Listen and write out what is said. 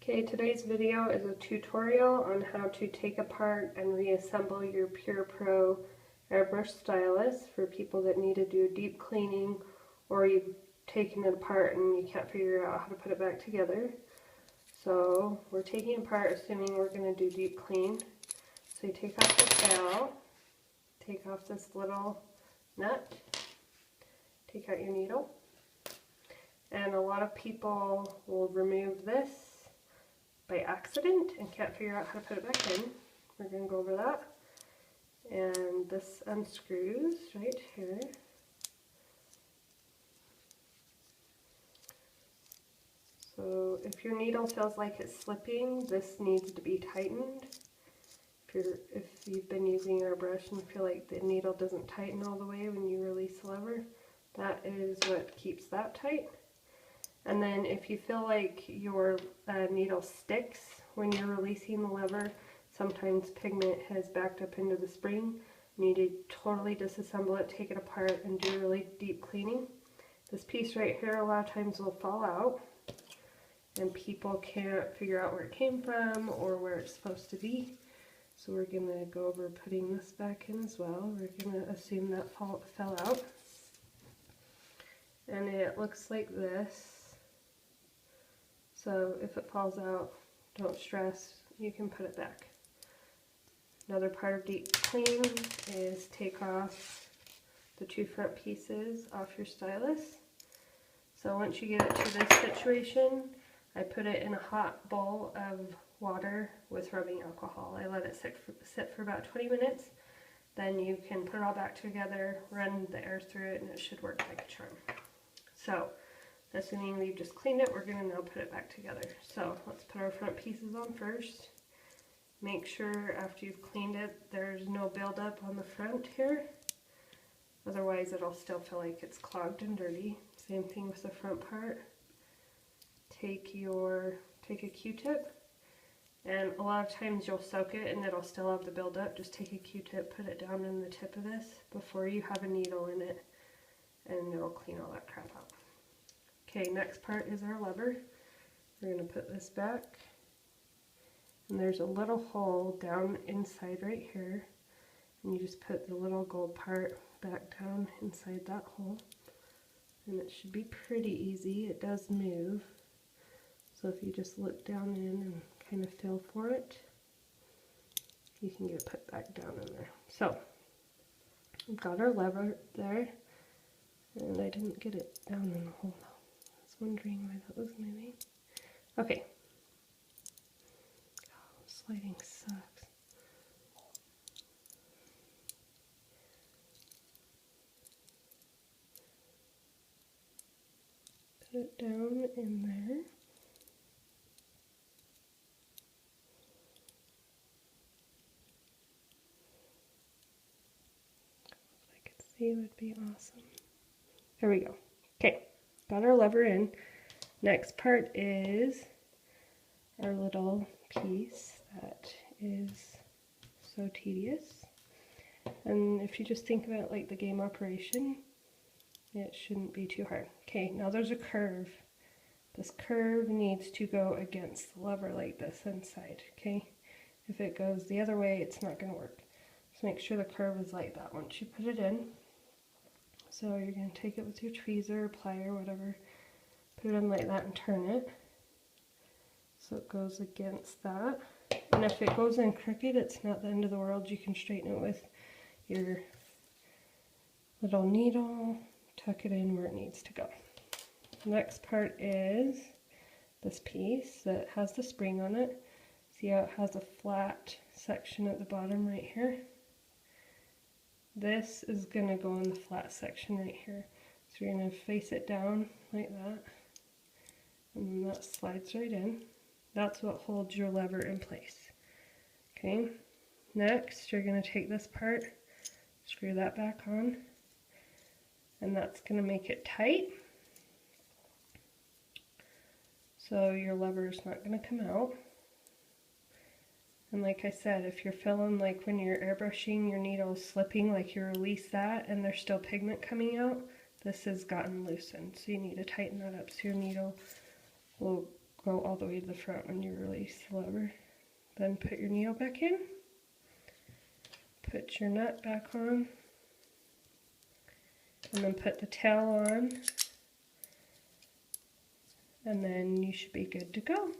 Okay, today's video is a tutorial on how to take apart and reassemble your Pure Pro Airbrush Stylus for people that need to do deep cleaning, or you've taken it apart and you can't figure out how to put it back together. So we're taking it apart assuming we're going to do deep clean. So you take off the tail, take off this little nut, take out your needle, and a lot of people will remove this by accident and can't figure out how to put it back in. We're going to go over that. And this unscrews right here. So if your needle feels like it's slipping, this needs to be tightened. If you've been using Airbrush and feel like the needle doesn't tighten all the way when you release the lever, that is what keeps that tight. And then if you feel like your needle sticks when you're releasing the lever, sometimes pigment has backed up into the spring, you need to totally disassemble it, take it apart, and do really deep cleaning. This piece right here a lot of times will fall out, and people can't figure out where it came from or where it's supposed to be. So we're going to go over putting this back in as well. We're going to assume that fell out. And it looks like this. So if it falls out, don't stress, you can put it back. Another part of deep clean is take off the two front pieces off your stylus. So once you get it to this situation, I put it in a hot bowl of water with rubbing alcohol. I let it sit for about 20 minutes. Then you can put it all back together, run the air through it, and it should work like a charm. So, assuming we've just cleaned it, we're going to now put it back together. So let's put our front pieces on first. Make sure after you've cleaned it, there's no buildup on the front here. Otherwise it'll still feel like it's clogged and dirty. Same thing with the front part. Take a Q-tip, and a lot of times you'll soak it and it'll still have the buildup. Just take a Q-tip, put it down in the tip of this before you have a needle in it, and it'll clean all that crap out. Okay, next part is our lever. We're going to put this back, and there's a little hole down inside right here, and you just put the little gold part back down inside that hole, and it should be pretty easy. It does move, so if you just look down in and kind of feel for it, you can get it put back down in there. So we've got our lever there, and I didn't get it down in the hole though. Wondering why that was moving. Okay. Oh, sliding sucks. Put it down in there. If I could see, it would be awesome. There we go. Okay. Got our lever in. Next part is our little piece that is so tedious. And if you just think about it like the game Operation, it shouldn't be too hard. Okay, now there's a curve. This curve needs to go against the lever like this inside, okay? If it goes the other way, it's not going to work. So make sure the curve is like that once you put it in. So you're going to take it with your tweezer, plier, whatever, put it in like that and turn it so it goes against that. And if it goes in crooked, it's not the end of the world. You can straighten it with your little needle, tuck it in where it needs to go. The next part is this piece that has the spring on it. See how it has a flat section at the bottom right here? This is going to go in the flat section right here. So you're going to face it down like that, and then that slides right in. That's what holds your lever in place. Okay, next you're going to take this part, screw that back on, and that's going to make it tight. So your lever is not going to come out. And like I said, if you're feeling like when you're airbrushing your needle is slipping, like you release that and there's still pigment coming out, this has gotten loosened. So you need to tighten that up so your needle will go all the way to the front when you release the lever. Then put your needle back in, put your nut back on, and then put the tail on, and then you should be good to go.